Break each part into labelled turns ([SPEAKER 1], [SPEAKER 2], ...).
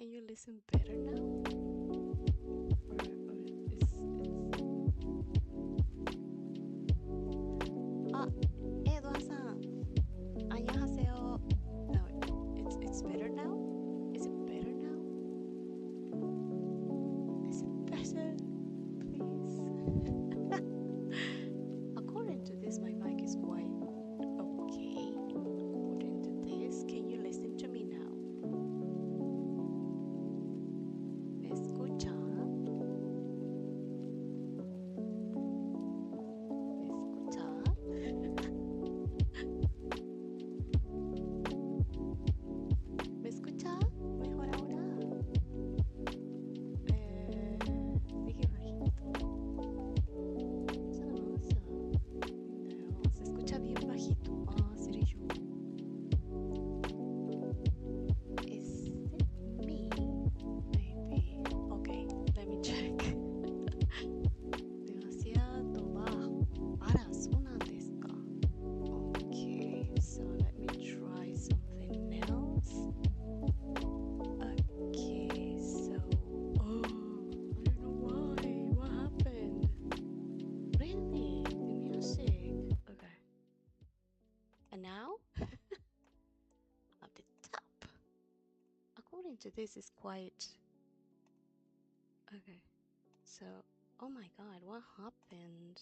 [SPEAKER 1] Can you listen better now? Ah, Edouard-san, 안녕하세요. No, it's better now? Is it better now? Is it better? Please. According to this, my mic is quite okay. According to this, can you listen to me now? ¿Me escucha? ¿Me escucha? ¿Me escucha? Mejor ahora. Sigue bajito. No, se escucha bien bajito. Ah, seré yo. Is it me? Maybe. Okay, let me check. demasiado bajo. あら、そうなんですか。Okay, so let me try something else. Okay, so I don't know why. What happened? Really? The music. Okay. And now? At the top. According to this, is quite. Okay. So, oh my god, what happened?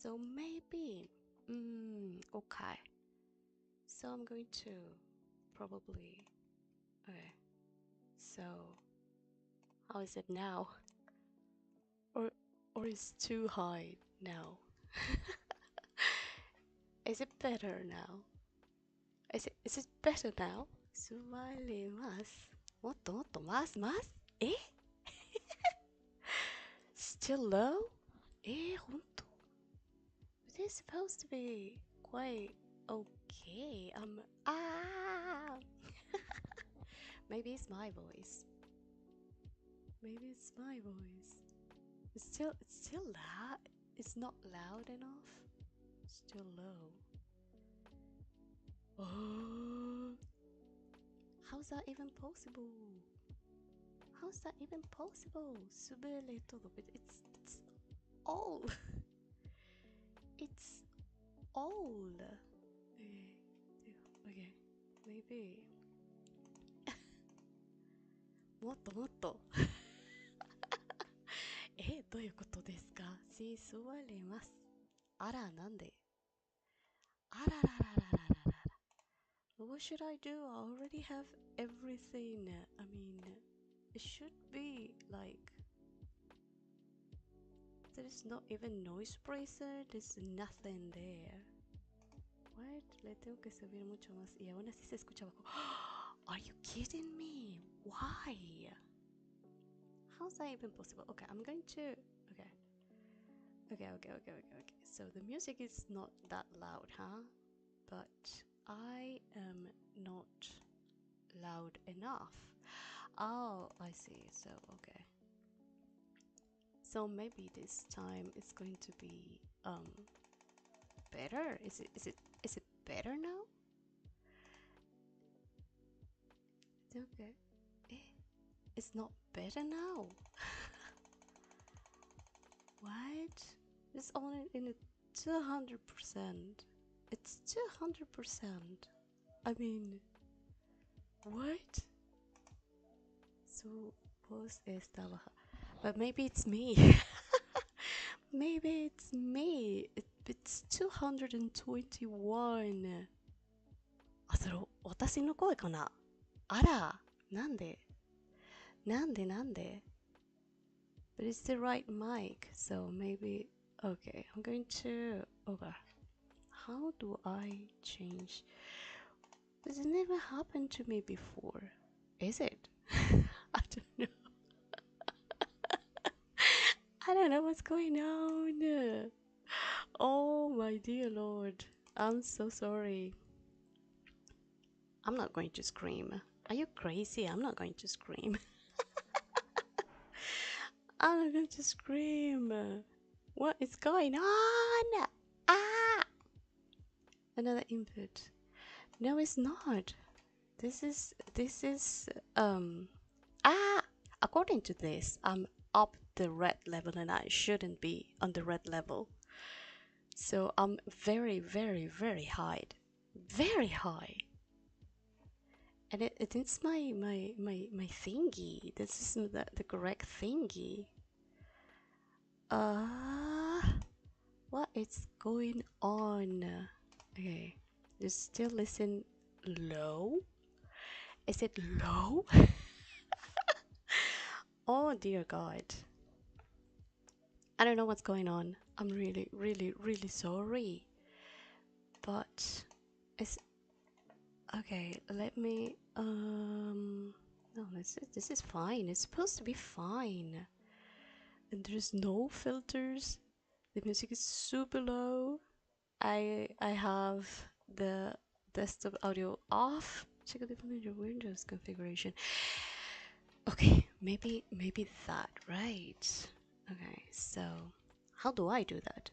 [SPEAKER 1] So maybe. Okay. So I'm going to probably. Okay. So, how is it now? Or is too high now? Is it better now? Is it better now? 座れます。もっともっとますます。え Still low? 本当 It is supposed to be quite okay. Maybe it's my voice. Maybe it's my voice. It's still loud. It's not loud enough. Still low. Oh, how's that even possible? How's that even possible? Subele todo, but it's old. It's old. Okay, maybe. もっともっと。どういうことですか？座れます。あら、なんで？あらららららららら。What should I do? I already have everything. I mean, it should be like. There's not even noise suppressor. There's nothing there. What? Le tengo que subir mucho más. Y aún así se escucha bajo. Are you kidding me? Why? How's that even possible? Okay, I'm going to. Okay. So the music is not that loud, huh? But I am not loud enough. Oh, I see. So, okay. So maybe this time it's going to be better. Is it better now? Okay. It's not better now. What? It's only in a 200%. It's 200%. I mean, what? So, post esta baja. But maybe it's me. Maybe it's me. It's 221. あ、それ私の声かな？あら、なんで But it's the right mic, so maybe. Okay, I'm going to. Okay. How do I change? This never happened to me before. Is it? I don't know. I don't know what's going on. Oh my dear Lord. I'm so sorry. I'm not going to scream. Are you crazy? I'm not going to scream. I'm not going to scream. What is going on? Another input. No, it's not. this is according to this, I'm up the red level and I shouldn't be on the red level. So I'm very, very, very high. Very high. And it's my thingy. This isn't the correct thingy. What is going on? Okay, just still listen low. Is it low? Oh dear God. I don't know what's going on. I'm really, really, really sorry. But it's okay. Let me no, this is fine. It's supposed to be fine. And there's no filters. The music is super low. I have the desktop audio off. Check the Windows configuration. Okay, maybe that, right? Okay, so how do I do that?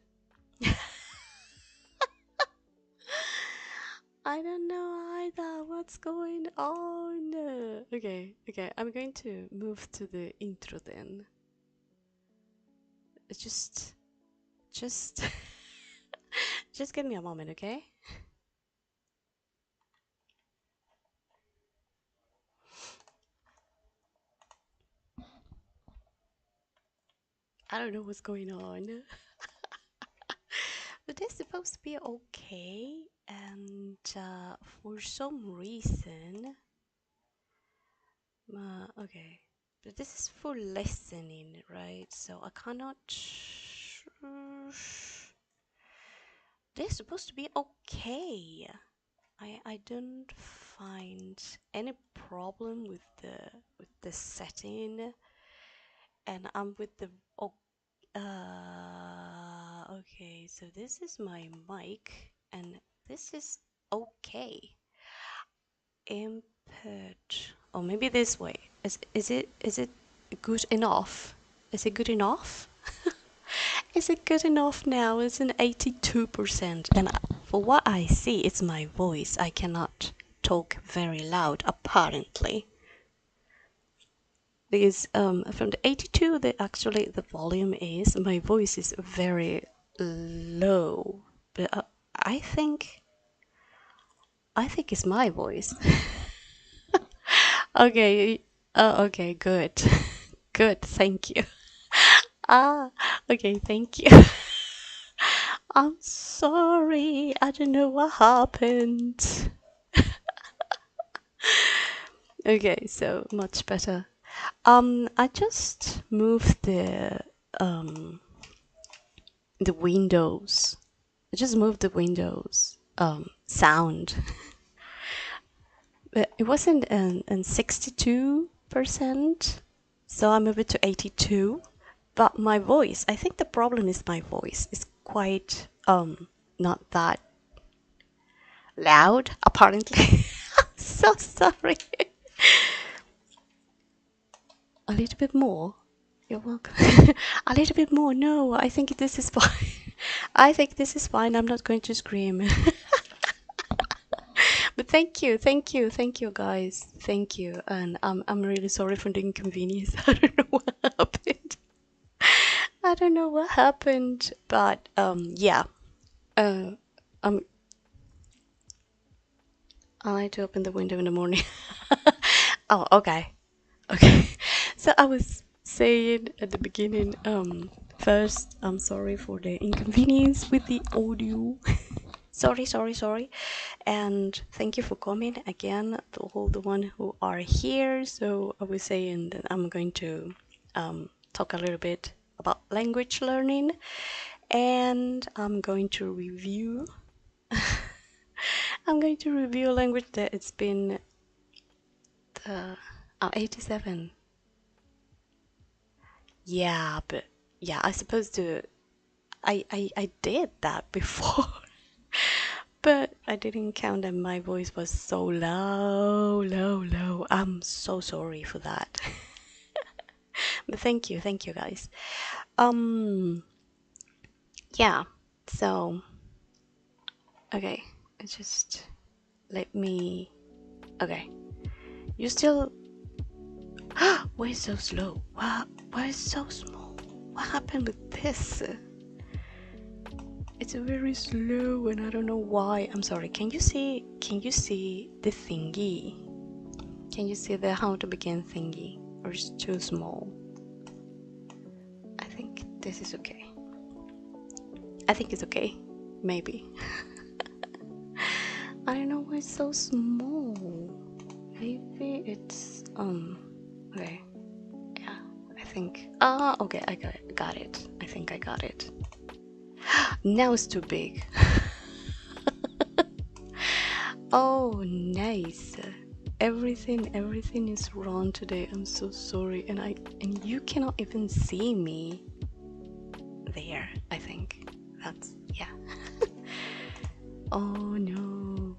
[SPEAKER 1] I don't know either. What's going on? Okay, I'm going to move to the intro then. Just just give me a moment, okay? I don't know what's going on. But it's supposed to be okay, and for some reason okay, but this is for listening, right? So I cannot they're supposed to be okay. I don't find any problem with the setting, and I'm with the okay, so this is my mic and this is okay. Input, or maybe this way. Is it good enough? Is it good enough? Is it good enough now? It's an 82%, and for what I see, it's my voice. I cannot talk very loud, apparently. Because from the 82, actually the volume is, my voice is very low. But I think it's my voice. Okay. Okay, good. Good, thank you. Okay, thank you. I'm sorry, I don't know what happened. Okay, so much better. I just moved the windows. I just moved the windows sound. But it wasn't in 62%, so I moved it to 82. But my voice, I think the problem is my voice is quite not that loud, apparently. So sorry. A little bit more. You're welcome. A little bit more. No, I think this is fine. I think this is fine. I'm not going to scream. But thank you, guys. Thank you, and I'm really sorry for the inconvenience. I don't know what happened. I don't know what happened, but yeah. I like to open the window in the morning. Oh, okay. So I was saying at the beginning, first, I'm sorry for the inconvenience with the audio. sorry, and thank you for coming again, to all the one who are here. So I was saying that I'm going to talk a little bit about language learning, and I'm going to review a language that it's been 87. Yeah, but yeah, I suppose I did that before. But I didn't count that my voice was so low. I'm so sorry for that. But thank you guys. Yeah, so okay, just let me, okay, You still... Why is so slow? Why is so small? What happened with this? It's very slow and I don't know why. I'm sorry. Can you see the thingy? Can you see the how to begin thingy? Or is it too small? I think this is okay. I think it's okay. Maybe. I don't know why it's so small. Maybe it's okay. Yeah, I think okay, I got it. I think I got it. Now it's too big. Oh, nice. Everything is wrong today. I'm so sorry, and you cannot even see me there. I think that's yeah. Oh no.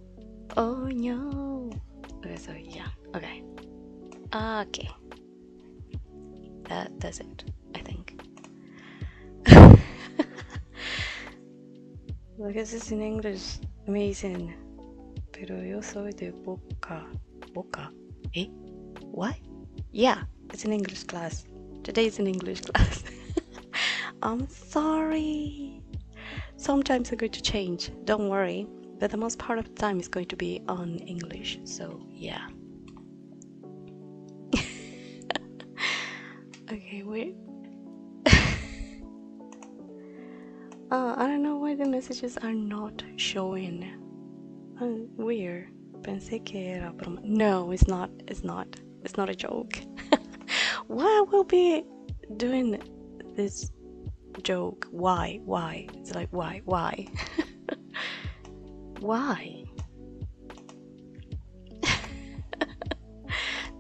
[SPEAKER 1] Oh no. Okay, so yeah. Okay. Okay. That's it. I think. Because it's in English. Amazing. Pero yo soy de Boca. Eh? What? Yeah, it's an English class. Today is an English class. I'm sorry. Sometimes I'm going to change. Don't worry. But the most part of the time is going to be on English. So, yeah. Okay, wait. I don't know why the messages are not showing. Weird. Pensé que era broma. No, it's not. It's not a joke. Why will be doing this joke? Why? It's like why? Why?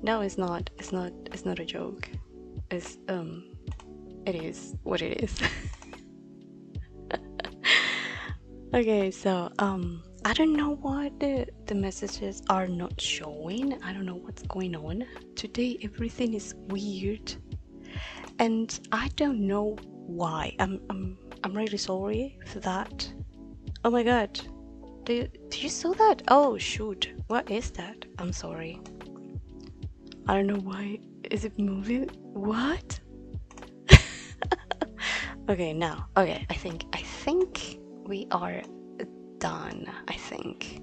[SPEAKER 1] No, it's not. It's not a joke. It's it is what it is. Okay, so I don't know why the messages are not showing. I don't know what's going on. Today everything is weird. And I don't know why. I'm really sorry for that. Oh my god. Do you saw that? Oh shoot. What is that? I'm sorry. I don't know why. Is it moving? What? Okay, now. Okay, I think we are done. I think.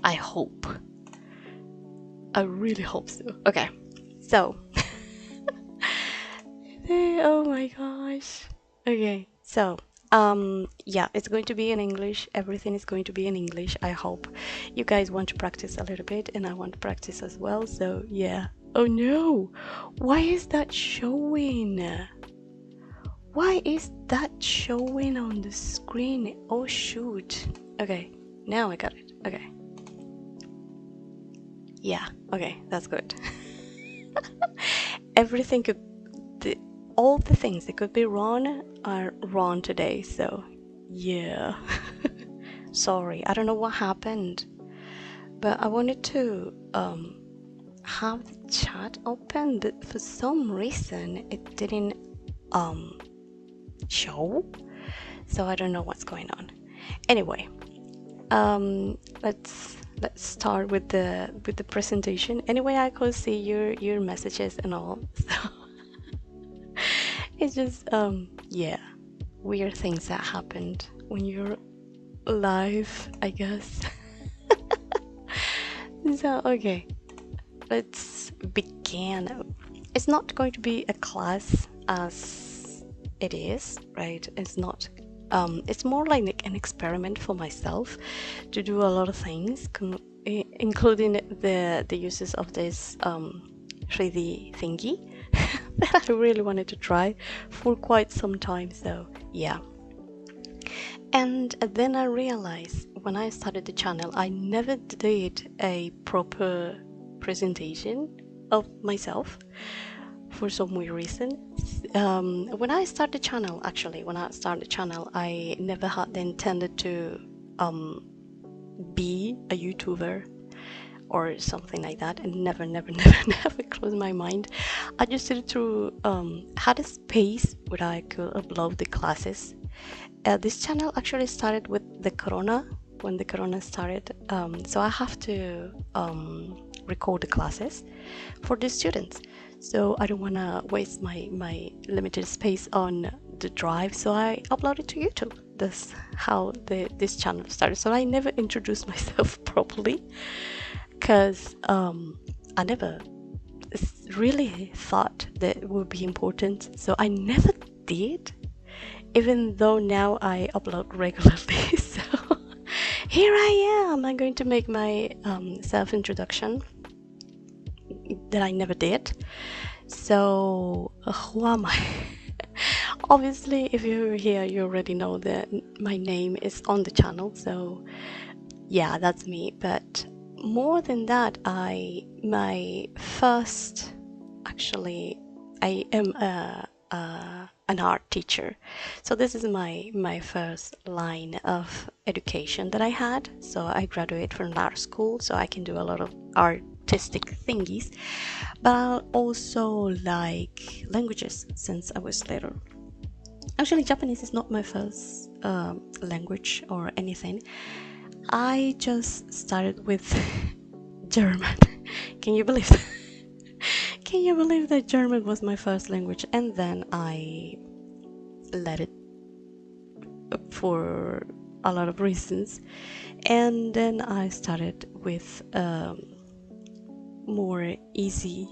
[SPEAKER 1] I hope. I really hope so. Okay. So. Oh my gosh. Okay. So, yeah, it's going to be in English. Everything is going to be in English. I hope you guys want to practice a little bit and I want to practice as well. So, yeah. Oh no. Why is that showing? Why is that showing on the screen? Oh shoot. Okay, now I got it. Okay. Yeah, okay, that's good. Everything could... all the things that could be wrong are wrong today, so yeah. Sorry, I don't know what happened. But I wanted to have the chat open, but for some reason it didn't show, so I don't know what's going on. Anyway, let's start with the presentation. Anyway, I could see your messages and all, so it's just yeah, weird things that happened when you're live, I guess. So okay, let's begin. It's not going to be a class as it is, right? It's not. It's more like an experiment for myself to do a lot of things, including the uses of this 3D thingy that I really wanted to try for quite some time. So yeah. And then I realized when I started the channel, I never did a proper presentation of myself for some weird reason. When I started the channel, I never had the intended to be a YouTuber or something like that, and never crossed my mind. I just did it to had a space where I could upload the classes. This channel actually started with the corona when the corona started. So I have to record the classes for the students. So I don't want to waste my limited space on the drive, so I upload it to YouTube. That's how this channel started. So I never introduced myself properly because I never really thought that it would be important, so I never did, even though now I upload regularly. So here I am. I'm going to make my self-introduction that I never did. So who am I? Obviously, if you're here, you already know that my name is on the channel, so yeah, that's me. But more than that, I am an art teacher. So this is my first line of education that I had. So I graduated from art school, so I can do a lot of artistic thingies, but I also like languages since I was little. Actually, Japanese is not my first language or anything. I just started with German. Can you believe that? Can you believe that German was my first language? And then I let it for a lot of reasons. And then I started with more easy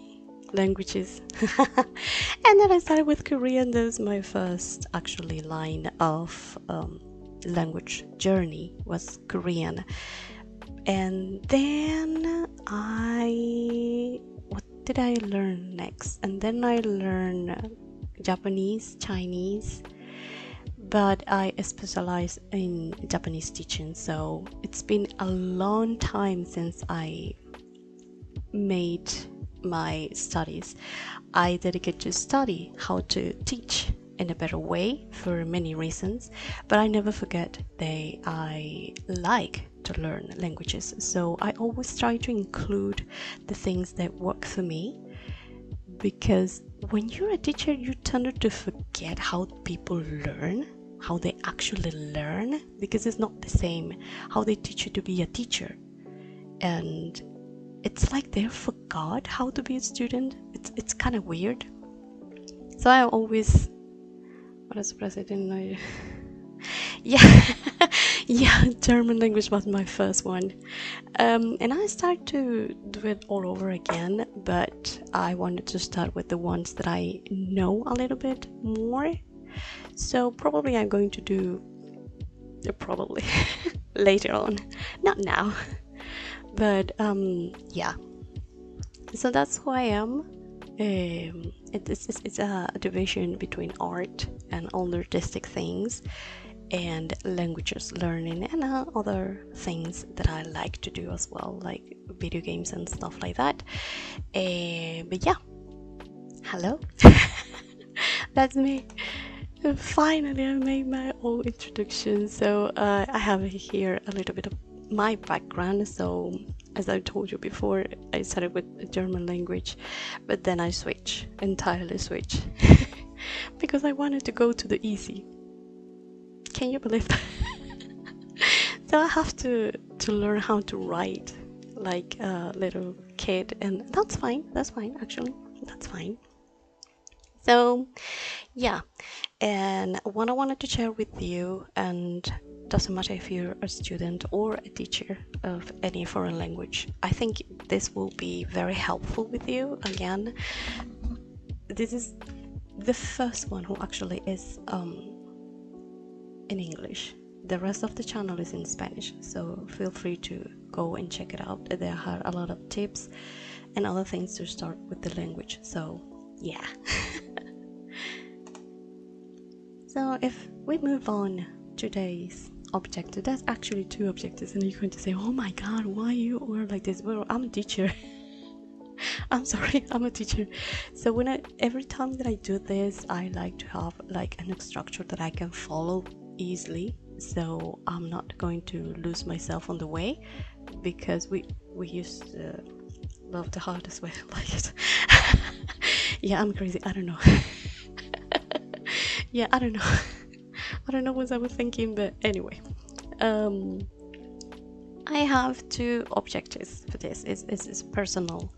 [SPEAKER 1] languages. And then I started with Korean. That was my first actually line of language journey, was Korean. And then what did I learn next? And then I learned Japanese, Chinese, but I specialize in Japanese teaching. So it's been a long time since I made my studies. I dedicated to study how to teach in a better way for many reasons, but I never forget that I like to learn languages. So I always try to include the things that work for me, because when you're a teacher, you tend to forget how people learn, how they actually learn, because it's not the same how they teach you to be a teacher, and it's like they forgot how to be a student. It's kind of weird. So I always, what is president? Yeah, yeah, German language was my first one, and I started to do it all over again. But I wanted to start with the ones that I know a little bit more. So probably I'm going to do probably later on, not now. But yeah, so that's who I am. It's a division between art and all the artistic things, and languages learning, and other things that I like to do as well, like video games and stuff like that. But yeah, hello. That's me. Finally, I made my own introduction. So I have here a little bit of my background. So as I told you before, I started with the German language, but then I entirely switch because I wanted to go to the easy. Can you believe that? So I have to learn how to write like a little kid, and that's fine. Actually, that's fine. So yeah, and what I wanted to share with you, and doesn't matter if you're a student or a teacher of any foreign language, I think this will be very helpful with you. Again, this is the first one who actually is in English. The rest of the channel is in Spanish, so feel free to go and check it out. There are a lot of tips and other things to start with the language. So yeah. So if we move on today's objective, that's actually two objectives, and you're going to say, oh my god, why you are like this? Well, I'm a teacher. I'm sorry, I'm a teacher. So every time that I do this, I like to have like a structure that I can follow easily, so I'm not going to lose myself on the way, because we used to love the hardest way, like it. Yeah, I'm crazy, I don't know. Yeah, I don't know what I was thinking, but anyway, I have two objectives for this. It's a personal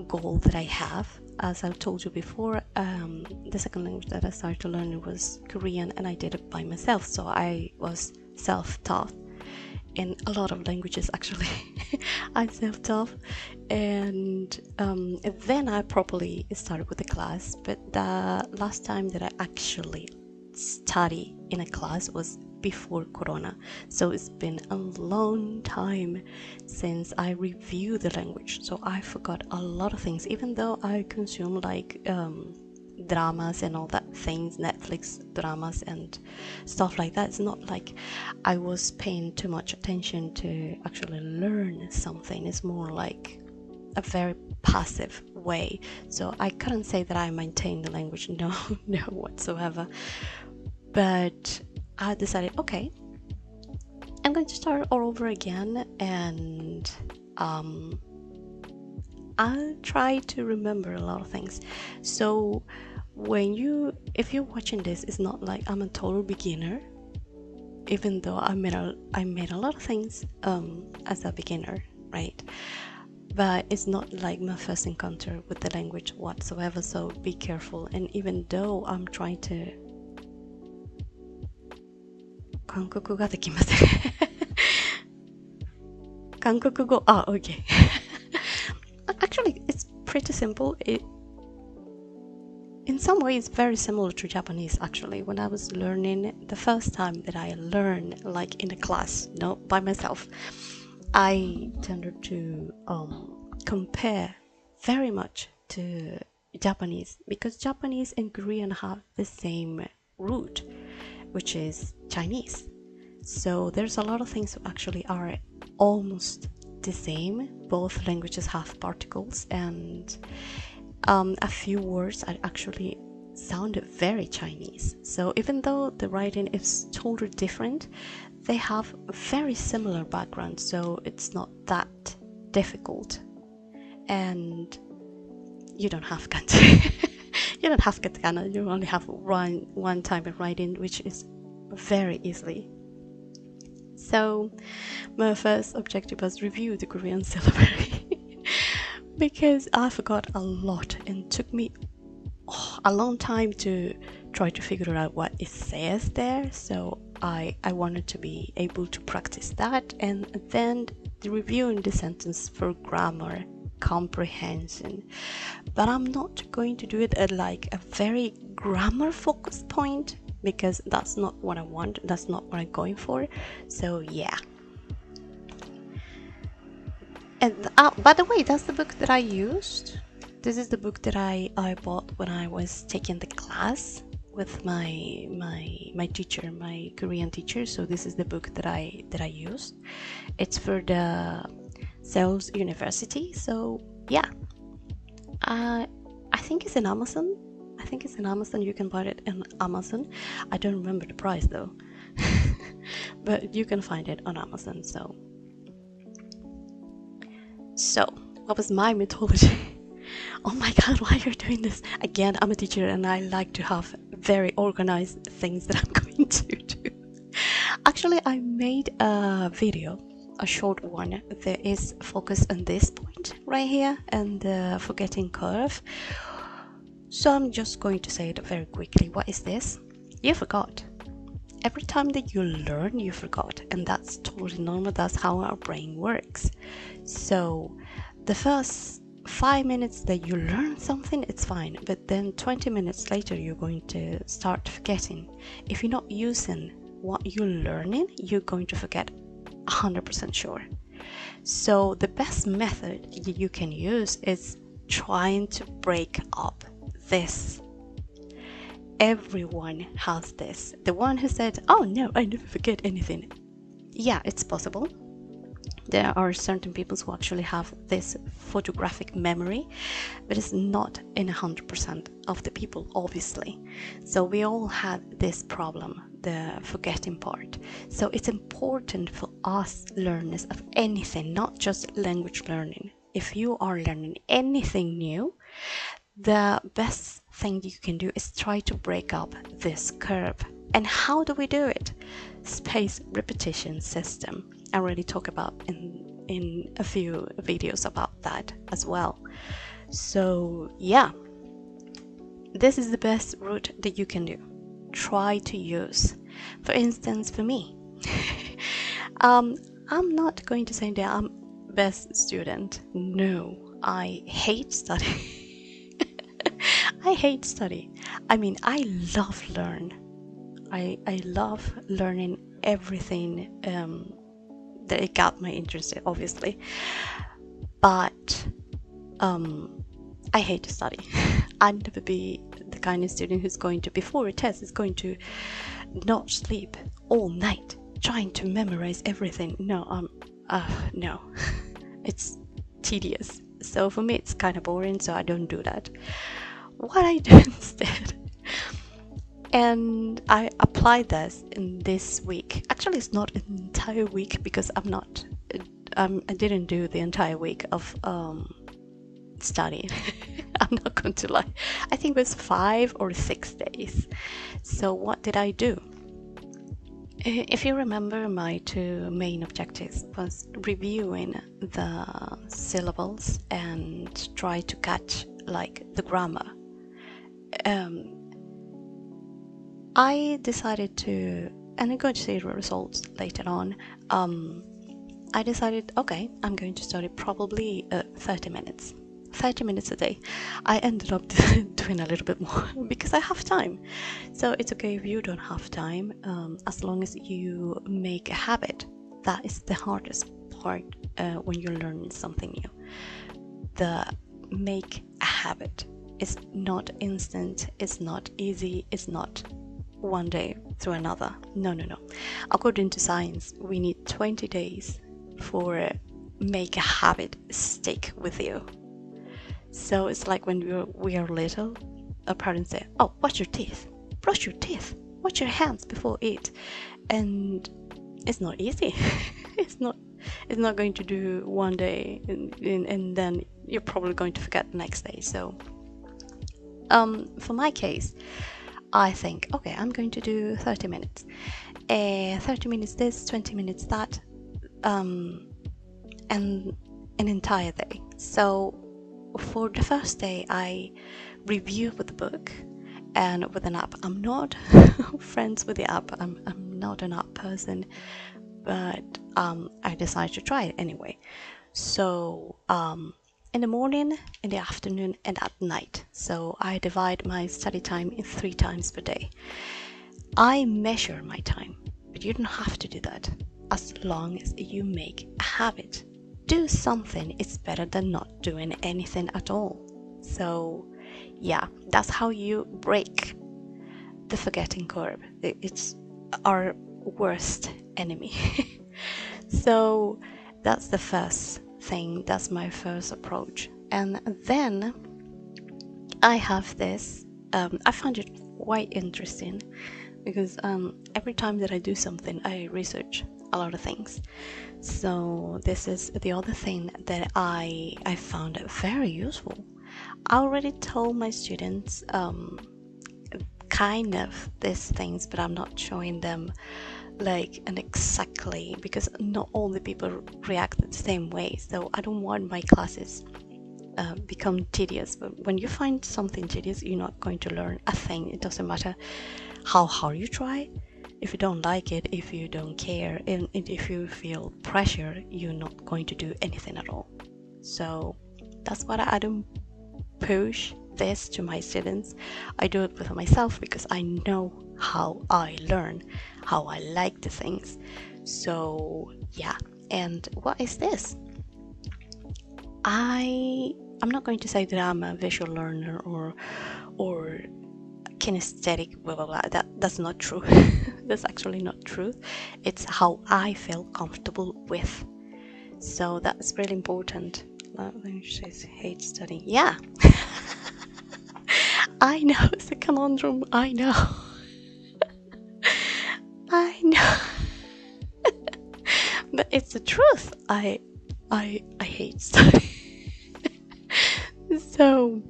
[SPEAKER 1] goal that I have. As I told you before, the second language that I started to learn was Korean, and I did it by myself. So I was self-taught in a lot of languages, actually. I'm self-taught, and then I properly started with the class. But the last time that I actually study in a class was before Corona, so it's been a long time since I reviewed the language, so I forgot a lot of things, even though I consume like dramas and all that things, Netflix dramas and stuff like that. It's not like I was paying too much attention to actually learn something. It's more like a very passive way, so I couldn't say that I maintained the language, no whatsoever. But I decided, okay, I'm going to start all over again, and I'll try to remember a lot of things. So if you're watching this, it's not like I'm a total beginner, even though I made a lot of things as a beginner, right? But it's not like my first encounter with the language whatsoever, so be careful. And even though I'm trying to 韓国語ができません韓国語 okay actually it's pretty simple. In some ways very similar to Japanese. Actually, when I was learning, the first time that I learned like in a class, by myself, I tended to compare very much to Japanese, because Japanese and Korean have the same root, which is Chinese. So there's a lot of things that actually are almost the same. Both languages have particles, and a few words are actually sounded very Chinese. So even though the writing is totally different, they have a very similar background, so it's not that difficult. And you don't have kanji. You don't have katakana, you only have one type of writing, which is very easily. So my first objective was review the Korean syllabary because I forgot a lot and took me a long time to try to figure out what it says there. So I wanted to be able to practice that, and then the reviewing the sentence for grammar comprehension. But I'm not going to do it at like a very grammar focused point, because that's not what I want, that's not what I'm going for. So yeah. And by the way, that's the book that I used. This is the book that I bought when I was taking the class with my teacher, my Korean teacher. So this is the book that I used. It's for the Seoul's University. So yeah, I think it's in Amazon. You can buy it in Amazon. I don't remember the price though, but you can find it on Amazon. So what was my methodology? Oh my god, why are you doing this? Again, I'm a teacher and I like to have very organized things that I'm going to do. Actually, I made a video, a short one, that is focused on this point right here and the forgetting curve. So I'm just going to say it very quickly. What is this? You forgot. Every time that you learn, you forgot, and that's totally normal. That's how our brain works. So the first 5 minutes that you learn something, it's fine, but then 20 minutes later you're going to start forgetting. If you're not using what you're learning, you're going to forget 100% sure. So the best method you can use is trying to break up this. Everyone has this. The one who said, oh no, I never forget anything. Yeah, it's possible. There are certain people who actually have this photographic memory, but it's not in 100% of the people, obviously. So we all have this problem, the forgetting part. So it's important for us learners of anything, not just language learning. If you are learning anything new, the best thing you can do is try to break up this curve And how do we do it? Spaced repetition system. I already talked about in a few videos about that as well. So yeah, this is the best route that you can do. Try to use. For instance, for me, I'm not going to say that I'm best student. No, I hate study. I hate study. I mean, I love learn. I love learning everything that it got my interest, obviously. But I hate to study. I'd never be the kind of student who's going to, before a test, is going to not sleep all night trying to memorize everything. No, no. It's tedious. So for me, it's kind of boring, so I don't do that. What I do instead, and I applied this in this week. Actually, it's not an entire week because I didn't do the entire week of studying. I'm not going to lie. I think it was 5 or 6 days. So what did I do? If you remember, my 2 main objectives was reviewing the syllables and try to catch like the grammar. I decided to, and I'm going to see the results later on. I decided, okay, I'm going to study probably 30 minutes. 30 minutes a day. I ended up doing a little bit more because I have time. So it's okay if you don't have time, as long as you make a habit. That is the hardest part when you're learning something new. The make a habit is not instant, it's not easy, it's not one day through another. No. According to science, we need 20 days for make a habit stick with you. So it's like when we are little, our parents say, oh, wash your teeth, brush your teeth, wash your hands before eat. And it's not easy. It's not going to do one day and then you're probably going to forget the next day. So for my case, I think, okay, I'm going to do 30 minutes. 30 minutes this, 20 minutes that, and an entire day. So for the first day, I review with the book and with an app. I'm not friends with the app. I'm not an app person, but I decided to try it anyway. So in the morning, in the afternoon, and at night. So I divide my study time in 3 times per day. I measure my time, but you don't have to do that as long as you make a habit. Do something, it's better than not doing anything at all. So yeah, that's how you break the forgetting curve. It's our worst enemy. So that's the first thing, that's my first approach. And then I have this, I found it quite interesting because every time that I do something, I research a lot of things. So this is the other thing that I found very useful. I already told my students kind of these things, but I'm not showing them like and exactly because not all the people react the same way. So I don't want my classes become tedious. But when you find something tedious, you're not going to learn a thing. It doesn't matter how hard you try. If you don't like it, if you don't care, and if you feel pressure, you're not going to do anything at all. So that's what I don't push this to my students. I do it with myself because I know how I learn, how I like the things. So yeah, and what is this? I'm not going to say that I'm a visual learner or kinesthetic, blah blah blah. That's not true. That's actually not true. It's how I feel comfortable with. So that's really important. Let me say hate studying. Yeah. I know it's a conundrum. I know. I know. But it's the truth. I hate studying. So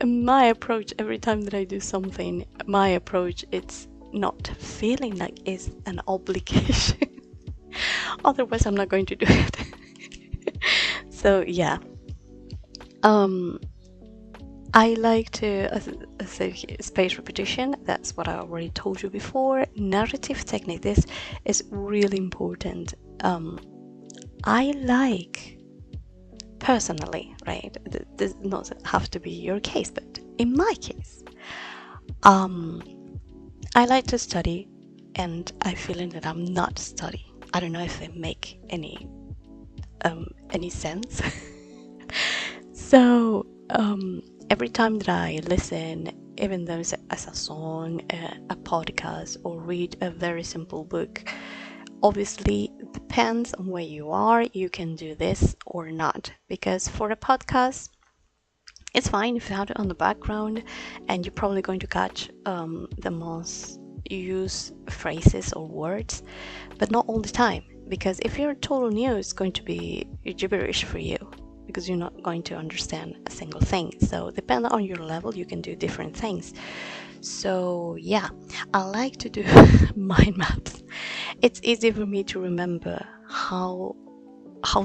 [SPEAKER 1] my approach every time that I do something, my approach it's not feeling like it's an obligation. Otherwise, I'm not going to do it. So yeah, I like to say space repetition. That's what I already told you before. Narrative technique. This is really important. I like, personally, right? This does not have to be your case, but in my case, I like to study, and I feel that I'm not studying. I don't know if it make any sense. So every time that I listen, even though it's as a song, a podcast, or read a very simple book, obviously it depends on where you are. You can do this or not, because for a podcast, it's fine if you have it on the background, and you're probably going to catch the most used phrases or words, but not all the time, because if you're total new, it's going to be gibberish for you, because you're not going to understand a single thing. So depending on your level, you can do different things. So yeah, I like to do mind maps. It's easy for me to remember how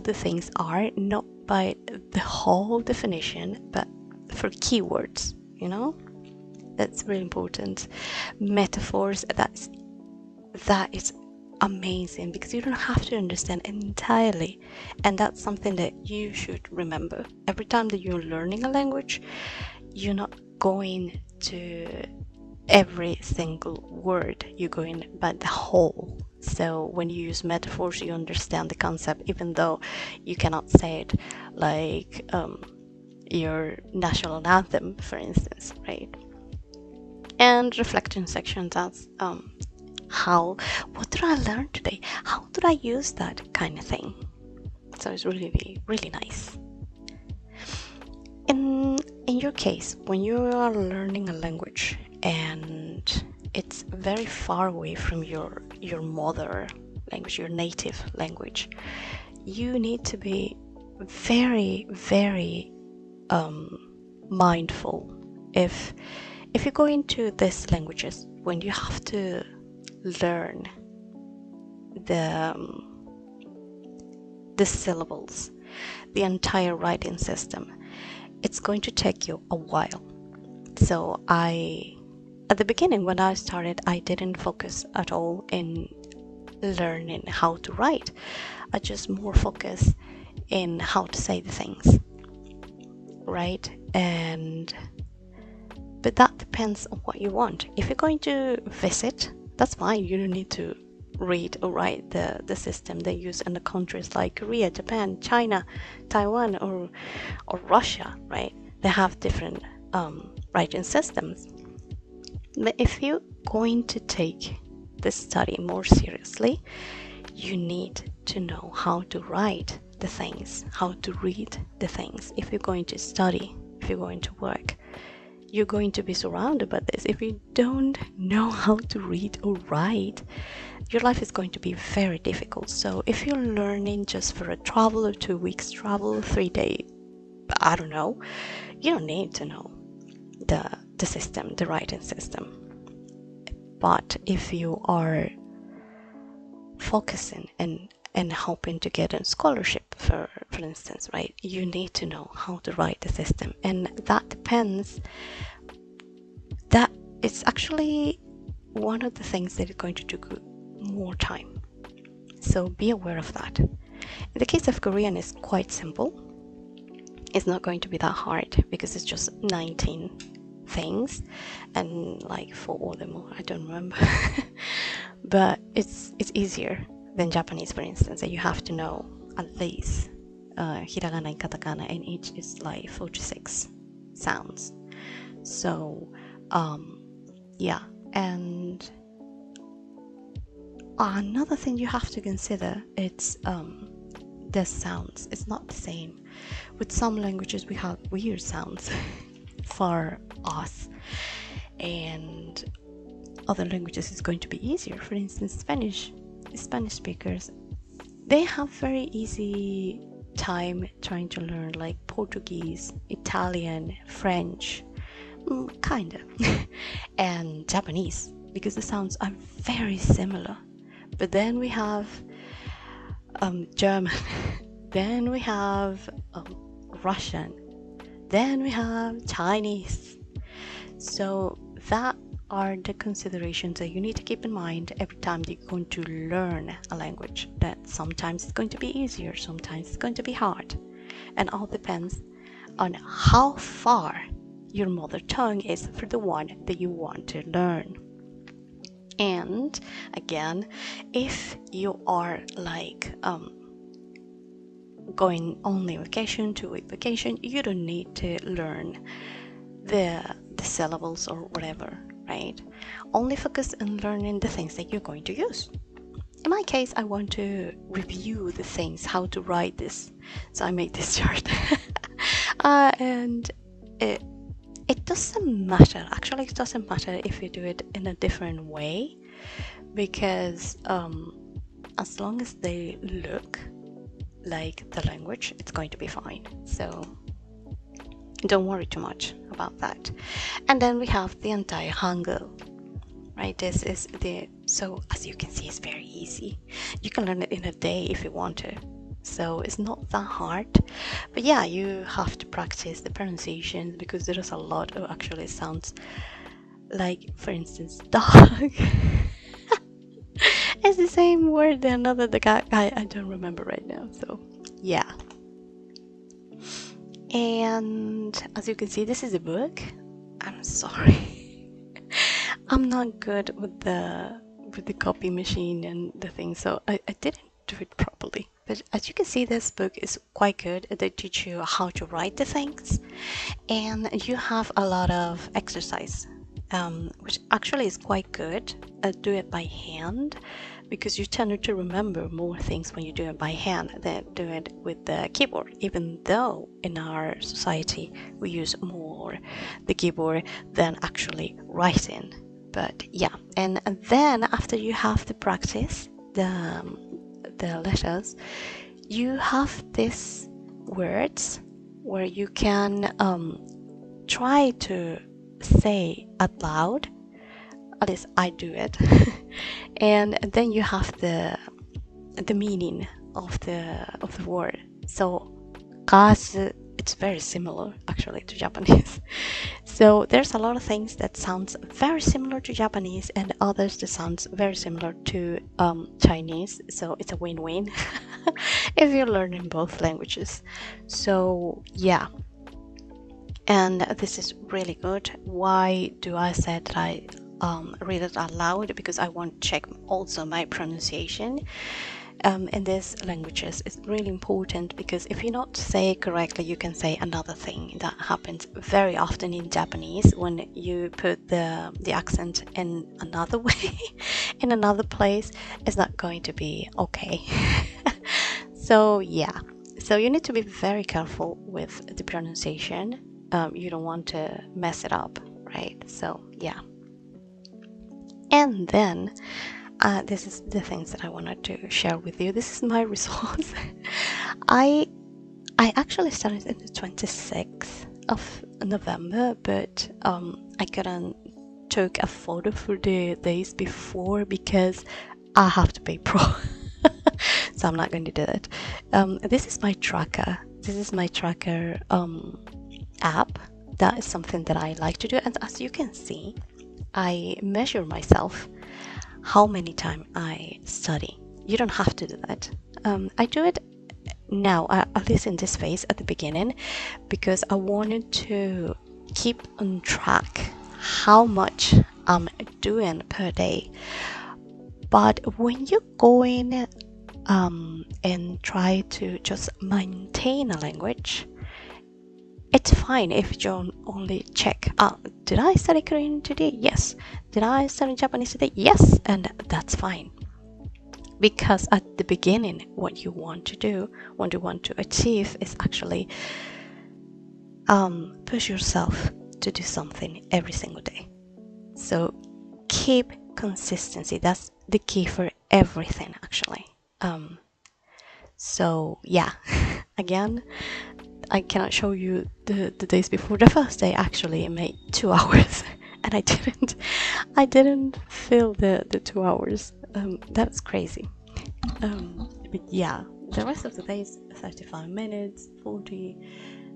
[SPEAKER 1] the things are, not by the whole definition, but for keywords, you know? That's really important. Metaphors, that is amazing, because you don't have to understand entirely, and that's something that you should remember. Every time that you're learning a language, you're not going to every single word, you're going by the whole. So when you use metaphors, you understand the concept, even though you cannot say it like your national anthem, for instance, right? And reflection section, that's what did I learn today? How did I use that kind of thing? So it's really, really nice. In your case, when you are learning a language and it's very far away from your mother language, your native language, you need to be very, very mindful. If you go into these languages, when you have to learn the syllables, the entire writing system, it's going to take you a while. So at the beginning, when I started, I didn't focus at all in learning how to write. I just more focused in how to say the things, right? But that depends on what you want. If you're going to visit, that's fine. You don't need to read or write the system they use in the countries like Korea, Japan, China, Taiwan, or Russia, right? They have different writing systems. But if you're going to take the study more seriously, you need to know how to write the things, how to read the things. If you're going to study, if you're going to work, you're going to be surrounded by this. If you don't know how to read or write, your life is going to be very difficult. So if you're learning just for a travel or 2 weeks travel, 3 days, I don't know, you don't need to know the system, the writing system. But if you are focusing and hoping to get a scholarship, for instance, right, you need to know how to write the system, and that depends. That it's actually one of the things that is going to do more time. So be aware of that. In the case of Korean, it's quite simple. It's not going to be that hard because it's just 19 things, and like 4 or more, I don't remember. But it's easier than Japanese, for instance, that you have to know at least hiragana and katakana, and each is like 46 sounds. So yeah, and another thing you have to consider, it's the sounds. It's not the same. With some languages we have weird sounds for us, and other languages is going to be easier. For instance, Spanish speakers, they have very easy time trying to learn like Portuguese, Italian, French, kind of, and Japanese, because the sounds are very similar. But then we have German, then we have Russian, then we have Chinese. So that are the considerations that you need to keep in mind every time you're going to learn a language. That sometimes it's going to be easier, sometimes it's going to be hard, and all depends on how far your mother tongue is for the one that you want to learn. And again, if you are like going only vacation, 2-week vacation, you don't need to learn the syllables or whatever, right? Only focus on learning the things that you're going to use. In my case, I want to review the things, how to write this. So I made this chart. And it doesn't matter. Actually, it doesn't matter if you do it in a different way, because as long as they look like the language, it's going to be fine. So don't worry too much about that. And then we have the entire Hangul, right? This is so as you can see, it's very easy. You can learn it in a day if you want to. So it's not that hard. But yeah, you have to practice the pronunciation, because there is a lot of actually sounds, like for instance, dog. It's the same word, the guy I don't remember right now. So yeah. And as you can see, this is a book. I'm sorry. I'm not good with the copy machine and the thing, so I didn't do it properly. But as you can see, this book is quite good. They teach you how to write the things, and you have a lot of exercise, which actually is quite good. Do it by hand, because you tend to remember more things when you do it by hand than do it with the keyboard, even though in our society we use more the keyboard than actually writing. But yeah, and then after you have the practice, the letters, you have these words where you can try to say out loud. At least I do it. And then you have the meaning of the word. So clase, it's very similar actually to Japanese. So there's a lot of things that sounds very similar to Japanese, and others that sounds very similar to Chinese. So it's a win-win if you're learning both languages. So yeah, and this is really good. Why do I say that I read it out loud? Because I want to check also my pronunciation. In these languages, it's really important, because if you not say it correctly, you can say another thing. That happens very often in Japanese when you put the accent in another way, in another place. It's not going to be okay. So yeah, so you need to be very careful with the pronunciation. You don't want to mess it up, right? So yeah. And then this is the things that I wanted to share with you. This is my results. I actually started in the 26th of November, but I couldn't took a photo for the days before because I have to pay pro. So I'm not going to do it. This is my tracker. This is my tracker app. That is something that I like to do, and as you can see, I measure myself how many times I study. You don't have to do that. I do it now, at least in this phase at the beginning, because I wanted to keep on track how much I'm doing per day. But when you go in and try to just maintain a language, it's fine if you only check, did I study Korean today? Yes. Did I study Japanese today? Yes. And that's fine. Because at the beginning, what you want to do, what you want to achieve is actually push yourself to do something every single day. So keep consistency. That's the key for everything, actually. So yeah, again, I cannot show you the days before. The first day actually made 2 hours and I didn't fill the 2 hours. That's crazy. But yeah, the rest of the day is 35 minutes, 40,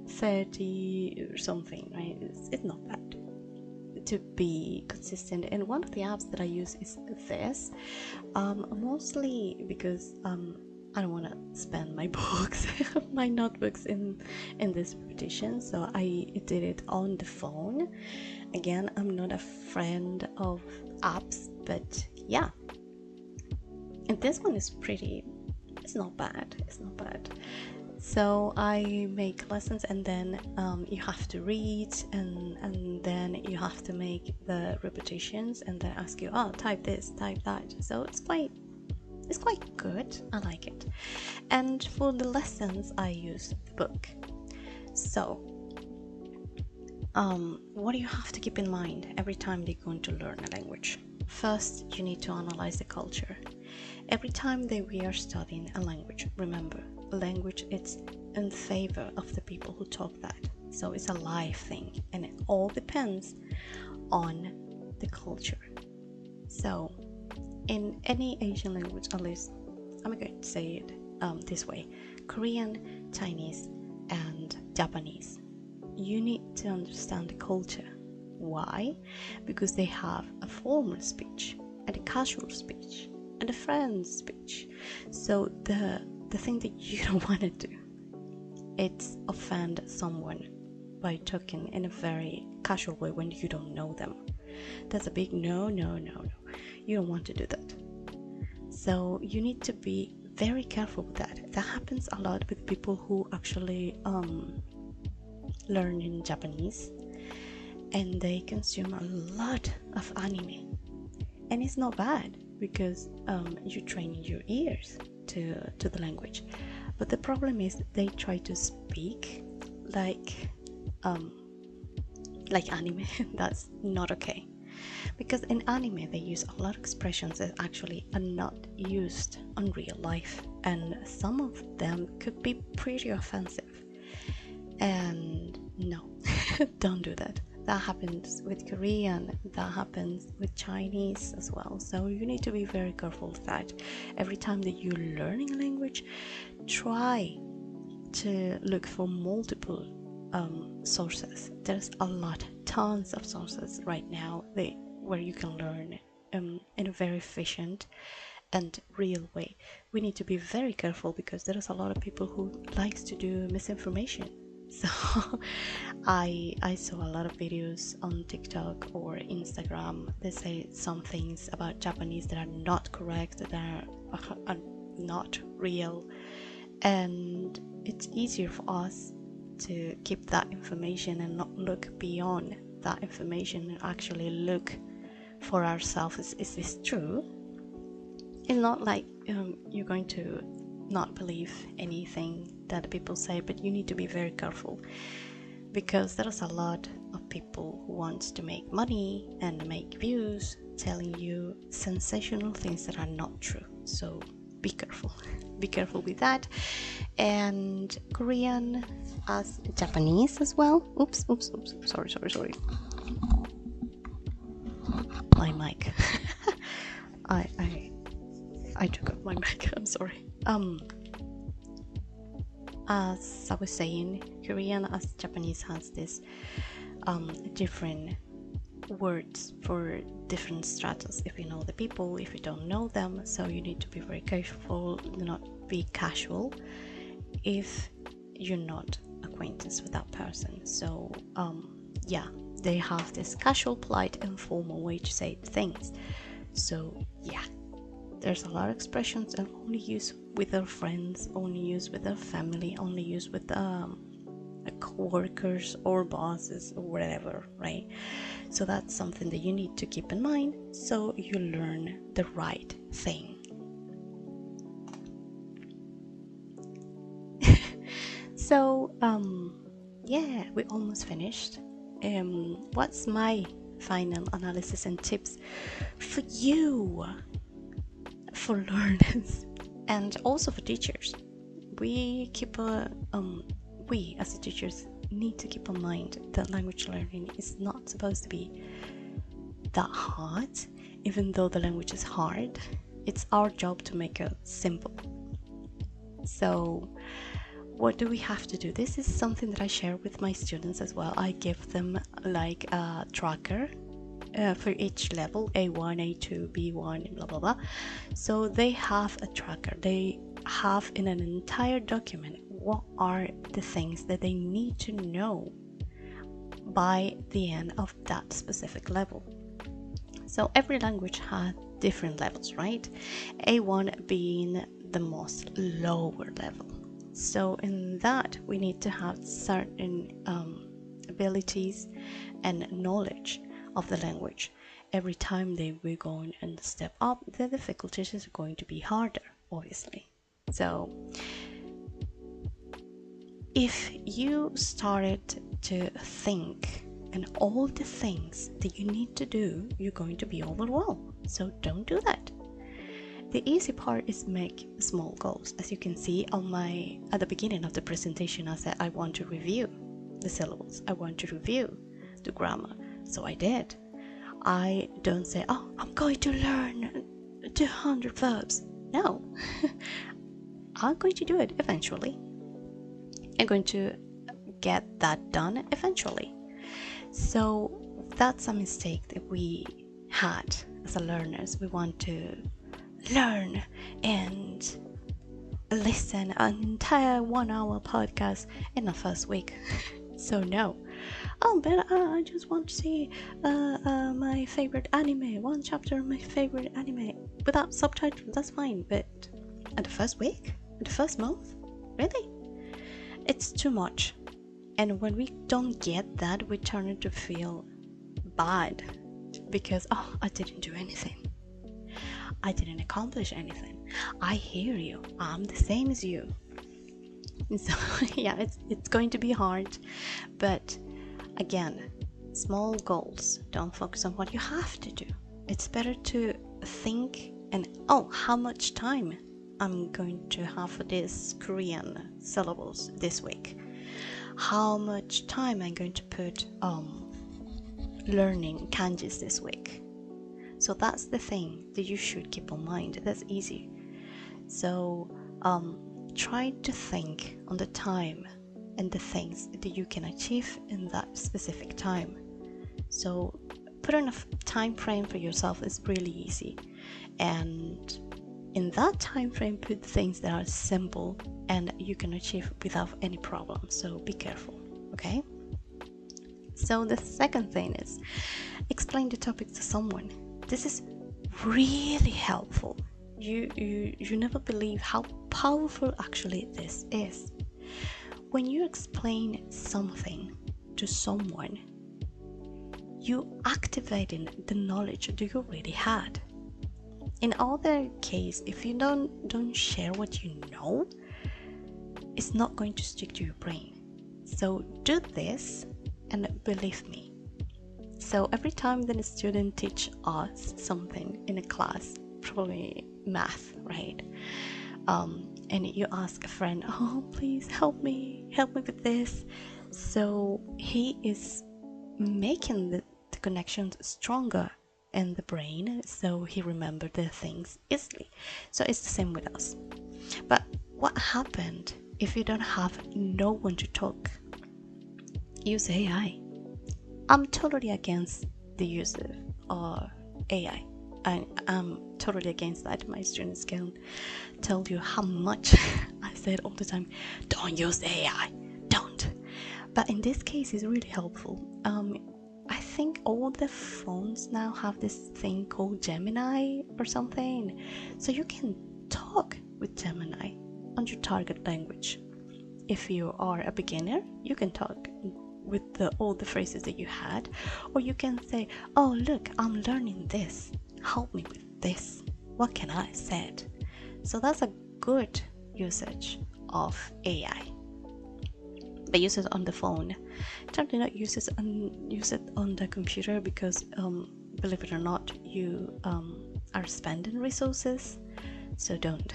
[SPEAKER 1] 30 or something, right? It's not bad to be consistent. And one of the apps that I use is this, mostly because I don't want to spend my books, my notebooks in this repetition, so I did it on the phone. Again, I'm not a friend of apps, but yeah, and this one is pretty, it's not bad, so I make lessons, and then you have to read, and then you have to make the repetitions, and then ask you, oh, type this, type that. So it's quite good. I like it. And for the lessons I use the book. So what do you have to keep in mind every time you're going to learn a language? First, you need to analyze the culture. Every time that we are studying a language, remember, language is in favor of the people who talk that. So it's a live thing, and it all depends on the culture. So in any Asian language, at least I'm going to say it this way: Korean, Chinese, and Japanese, you need to understand the culture. Why? Because they have a formal speech and a casual speech and a friend speech. So the thing that you don't want to do, it's offend someone by talking in a very casual way when you don't know them. That's a big no. You don't want to do that. So you need to be very careful with that. That happens a lot with people who actually learn in Japanese, and they consume a lot of anime, and it's not bad because you train your ears to the language. But the problem is they try to speak like anime. That's not okay, because in anime they use a lot of expressions that actually are not used on real life, and some of them could be pretty offensive. And no, don't do that. That happens with Korean, that happens with Chinese as well. So you need to be very careful with that. Every time that you're learning a language, try to look for multiple sources. There's a lot, tons of sources right now where you can learn in a very efficient and real way. We need to be very careful because there is a lot of people who likes to do misinformation. So I saw a lot of videos on TikTok or Instagram. They say some things about Japanese that are not correct, that are not real, and it's easier for us to keep that information and not look beyond that information and actually look for ourselves. Is this true? It's not like you're going to not believe anything that people say, but you need to be very careful because there's a lot of people who want to make money and make views telling you sensational things that are not true. So be careful. Be careful with that. And Korean as Japanese as well. Oops. Sorry. My mic. I took off my mic. I'm sorry. As I was saying, Korean as Japanese has this different words for different stratas. If you know the people, if you don't know them, so you need to be very careful, not be casual if you're not acquainted with that person. So yeah, they have this casual, polite, informal way to say things. So yeah, there's a lot of expressions and only use with our friends, only use with our family, only use with co-workers or bosses or whatever, right? So that's something that you need to keep in mind so you learn the right thing. So yeah, we almost finished. What's my final analysis and tips for you, for learners, and also for teachers? We as teachers need to keep in mind that language learning is not supposed to be that hard. Even though the language is hard, it's our job to make it simple. So what do we have to do? This is something that I share with my students as well. I give them like a tracker for each level, A1, A2, B1, blah blah blah. So they have a tracker. They have in an entire document what are the things that they need to know by the end of that specific level. So every language has different levels, right? A1 being the most lower level. So in that, we need to have certain abilities and knowledge of the language. Every time we're going and step up, the difficulties are going to be harder, obviously. So if you started to think and all the things that you need to do, you're going to be overwhelmed. So don't do that. The easy part is make small goals. As you can see at the beginning of the presentation, I said I want to review the syllables. I want to review the grammar. So I did. I don't say, oh, I'm going to learn 200 verbs. No. I'm going to do it eventually. I'm going to get that done eventually. So that's a mistake that we had as learners. We want to learn and listen an entire 1 hour podcast in the first week. So no. Oh, but I just want to see my favorite anime, one chapter of my favorite anime without subtitles. That's fine, but at the first week, at the first month, really, it's too much. And when we don't get that, we turn to feel bad because, oh, I didn't do anything. I didn't accomplish anything. I hear you. I'm the same as you. So yeah, it's going to be hard, but again, small goals. Don't focus on what you have to do. It's better to think and, oh, how much time I'm going to have for this Korean syllables this week. How much time I'm going to put learning kanjis this week. So that's the thing that you should keep in mind. That's easy. So try to think on the time and the things that you can achieve in that specific time. So put in a time frame for yourself is really easy, and in that time frame put things that are simple and you can achieve without any problem. So be careful, okay? So the second thing is explain the topic to someone. This is really helpful. You never believe how powerful actually this is. When you explain something to someone, you activating the knowledge that you already had. In other case, if you don't share what you know, it's not going to stick to your brain. So do this and believe me. So every time that a student teach us something in a class, probably math, right? And you ask a friend, oh, please help me with this. So he is making the connections stronger in the brain, so he remembered the things easily. So it's the same with us. But what happened if you don't have no one to talk? Use AI. I'm totally against the use of AI. I'm totally against that. My students can tell you how much I said all the time, don't use AI, don't. But in this case, it's really helpful. I think all the phones now have this thing called Gemini or something. So you can talk with Gemini on your target language. If you are a beginner, you can talk with all the phrases that you had. Or you can say, oh, look, I'm learning this. Help me with this. What can I say? So that's a good usage of AI. But use it on the phone. Certainly not use it on the computer because, believe it or not, you are spending resources. So don't.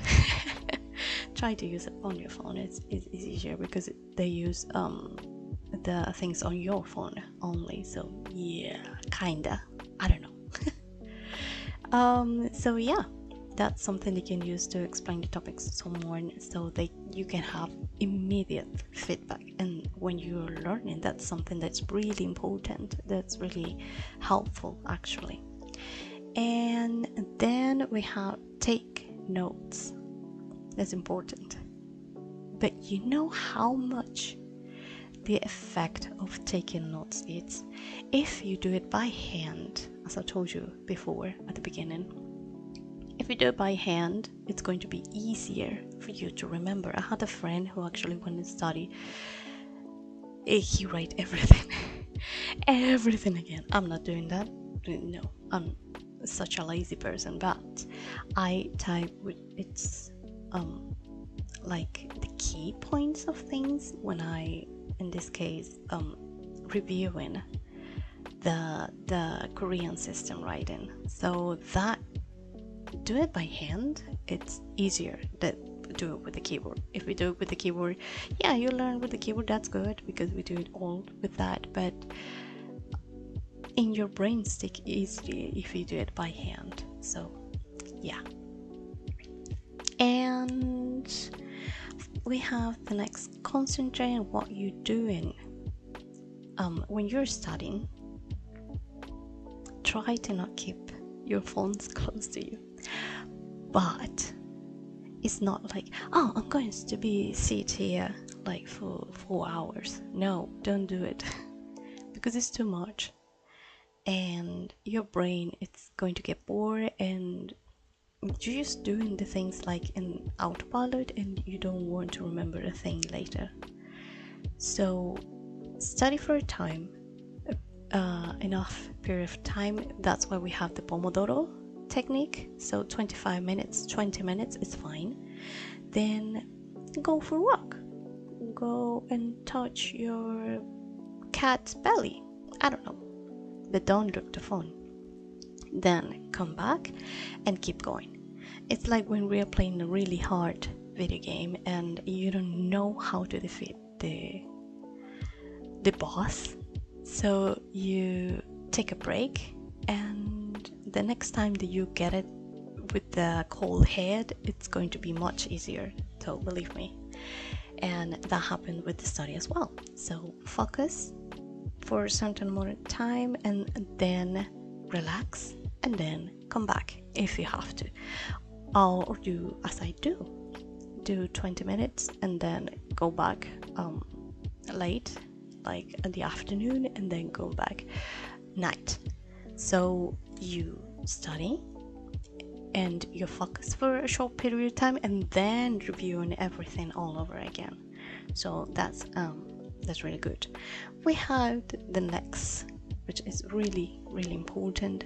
[SPEAKER 1] Try to use it on your phone. It's easier because they use the things on your phone only. So yeah, kinda. I don't know. So yeah, that's something you can use to explain the topics to someone so that you can have immediate feedback. And when you're learning, that's something that's really important, that's really helpful actually. And then we have take notes. That's important. But you know how much the effect of taking notes is if you do it by hand, as I told you before at the beginning. If you do it by hand, it's going to be easier for you to remember. I had a friend who actually went to study. He write everything, everything again. I'm not doing that. No, I'm such a lazy person. But I type with it's like the key points of things when I, in this case, reviewing the Korean system writing. So that do it by hand, it's easier than do it with the keyboard. If we do it with the keyboard, yeah, you learn with the keyboard, that's good because we do it all with that, but in your brain stick easier if you do it by hand. So yeah. And we have the next, concentrate on what you're doing. When you're studying, try to not keep your phones close to you. But it's not like, oh, I'm going to be sit here like for 4 hours. No, don't do it because it's too much, and your brain, it's going to get bored, and you're just doing the things like in autopilot, and you don't want to remember a thing later. So study for a time, enough period of time. That's why we have the Pomodoro technique. So 25 minutes, 20 minutes is fine. Then go for a walk, go and touch your cat's belly, I don't know, but don't look the phone. Then come back and keep going. It's like when we are playing a really hard video game and you don't know how to defeat the boss, so you take a break, and the next time that you get it with the cold head, it's going to be much easier, so believe me. And that happened with the study as well. So focus for a certain amount of time and then relax, and then come back if you have to, or do as I do 20 minutes and then go back late, like in the afternoon, and then go back night. So you study and you focus for a short period of time, and then reviewing everything all over again. So that's really good. We have the next, which is really important.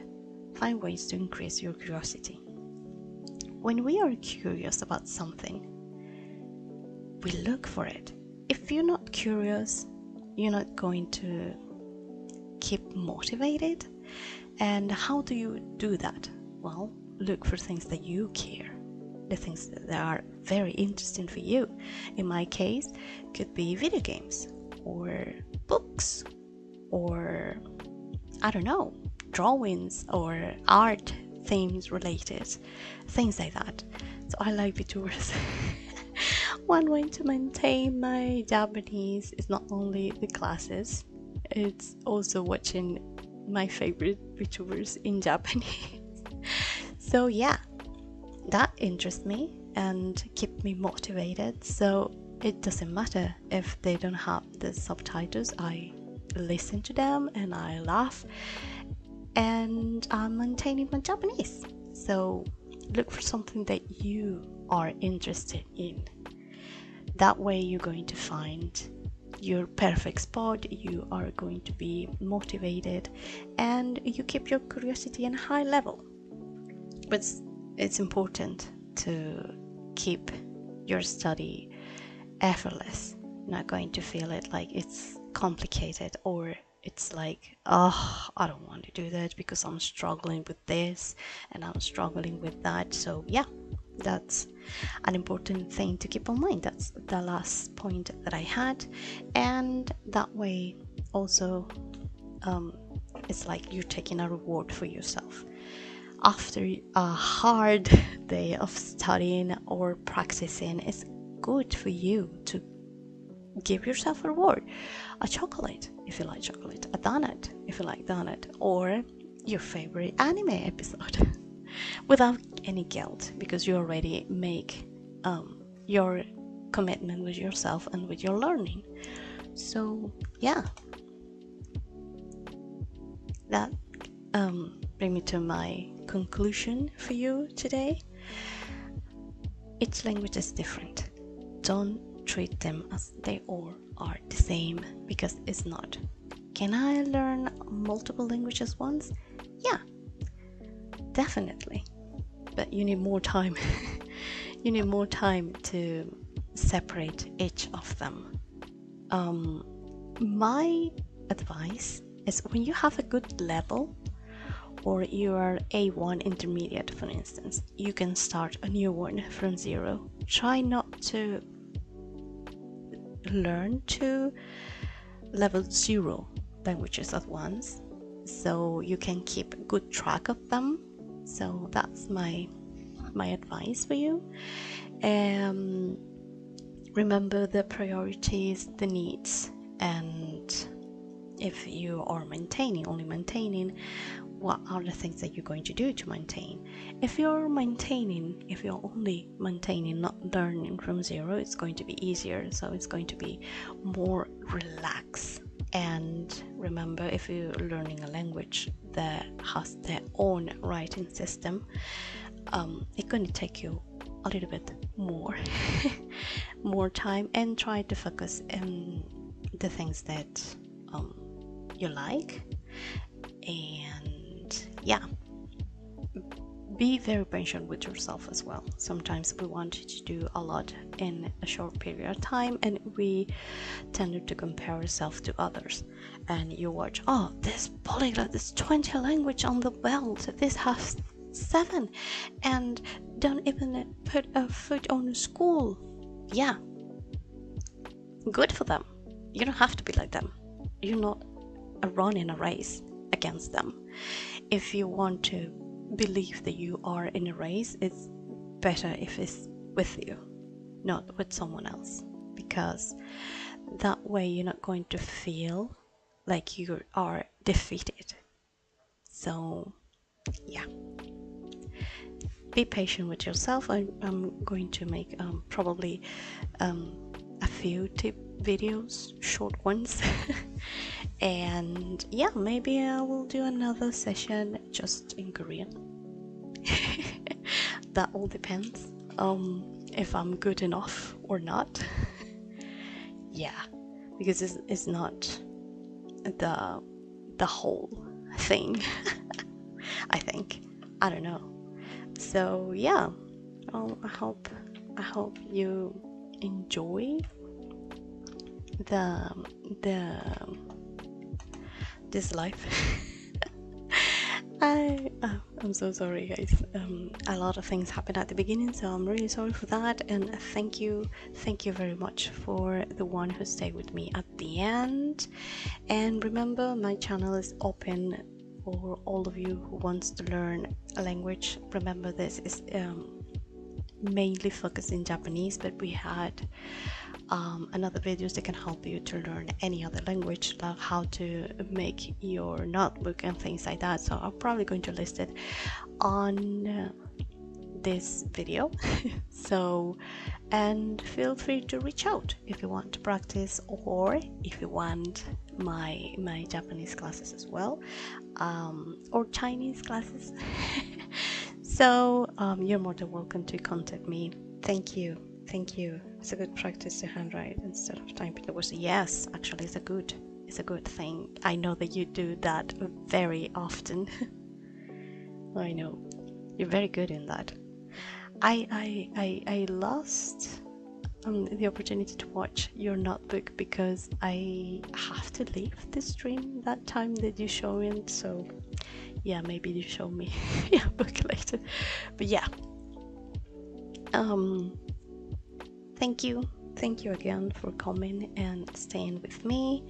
[SPEAKER 1] Find ways to increase your curiosity. When we are curious about something, we look for it. If you're not curious, you're not going to keep motivated. And how do you do that? Well, look for things that you care, the things that are very interesting for you. In my case, could be video games or books or I don't know, drawings or art themes related, things like that. So I like VTubers. One way to maintain my Japanese is not only the classes, it's also watching my favorite VTubers in Japanese. So yeah, that interests me and keep me motivated. So it doesn't matter if they don't have the subtitles, I listen to them and I laugh, and I'm maintaining my Japanese. So look for something that you are interested in. That way you're going to find your perfect spot, you are going to be motivated, and you keep your curiosity in a high level. But it's important to keep your study effortless, not going to feel it like it's complicated, or it's like, oh, I don't want to do that because I'm struggling with this and I'm struggling with that. So yeah, that's an important thing to keep in mind. That's the last point that I had. And that way also it's like you're taking a reward for yourself. after a hard day of studying or practicing, it's good for you to give yourself a reward. A chocolate if you like chocolate, a donut if you like donut, or your favorite anime episode without any guilt, because you already make your commitment with yourself and with your learning. So yeah, that bring me to my conclusion for you today. Each language is different. Don't treat them as they all are the same, because it's not. Can I learn multiple languages once? Yeah, definitely. But you need more time. You need more time to separate each of them. My advice is, when you have a good level, or you are A1 intermediate, for instance, you can start a new one from zero. Try not to learn to level 0 languages at once, so you can keep good track of them. So that's my advice for you. Remember the priorities, the needs, and if you are only maintaining, what are the things that you're going to do to maintain? If you're only maintaining, not learning from zero, it's going to be easier. So it's going to be more relaxed. And remember, if you're learning a language that has their own writing system, it's going to take you a little bit more more time, and try to focus on the things that you like. And yeah, be very patient with yourself as well. Sometimes we want to do a lot in a short period of time, and we tend to compare ourselves to others. And you watch, oh, this polyglot, this 20 language on the belt, this has 7 and don't even put a foot on a school. Yeah, good for them. You don't have to be like them. You're not running a race against them. If you want to believe that you are in a race, it's better if it's with you, not with someone else, because that way you're not going to feel like you are defeated. So yeah, be patient with yourself. I'm going to make probably a few tip videos, short ones. And yeah, maybe I will do another session just in Korean. That all depends if I'm good enough or not. Yeah, because it's not the whole thing. I think, I don't know. So yeah, I hope you enjoy this life. I'm so sorry, guys. A lot of things happened at the beginning, so I'm really sorry for that. And thank you very much for the one who stayed with me at the end. And remember, my channel is open for all of you who wants to learn a language. Remember, this is mainly focused in Japanese, but we had another videos that can help you to learn any other language, like how to make your notebook and things like that. So I'm probably going to list it on this video. So, and feel free to reach out if you want to practice, or if you want my Japanese classes as well, or Chinese classes. So you're more than welcome to contact me. Thank you. It's a good practice to handwrite instead of typing the words. Yes, actually, it's a good thing. I know that you do that very often. I know you're very good in that. I lost the opportunity to watch your notebook because I have to leave the stream that time that you show it. So yeah, maybe you show me your book later. But yeah, thank you again for coming and staying with me.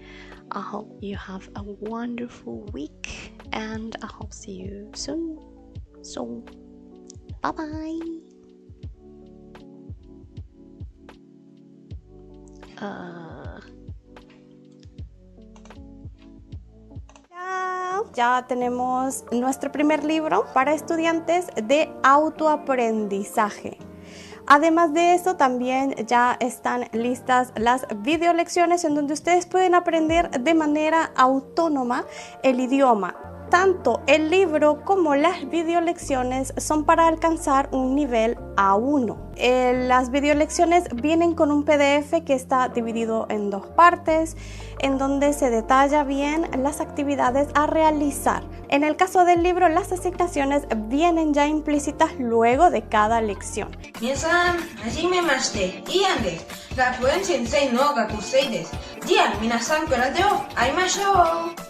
[SPEAKER 1] I hope you have a wonderful week, and I hope see you soon. So, bye bye. Ya tenemos nuestro primer libro para estudiantes de autoaprendizaje. Además de eso, también ya están listas las videolecciones en donde ustedes pueden aprender de manera autónoma el idioma. Tanto el libro como las videolecciones son para alcanzar un nivel A1. Las videolecciones vienen con un PDF que está dividido en 2 partes, en donde se detalla bien las actividades a realizar. En el caso del libro, las asignaciones vienen ya implícitas luego de cada lección.
[SPEAKER 2] 皆さん、はじめまして、イアンです。学園先生の学生です。では、皆さんからで会いましょう。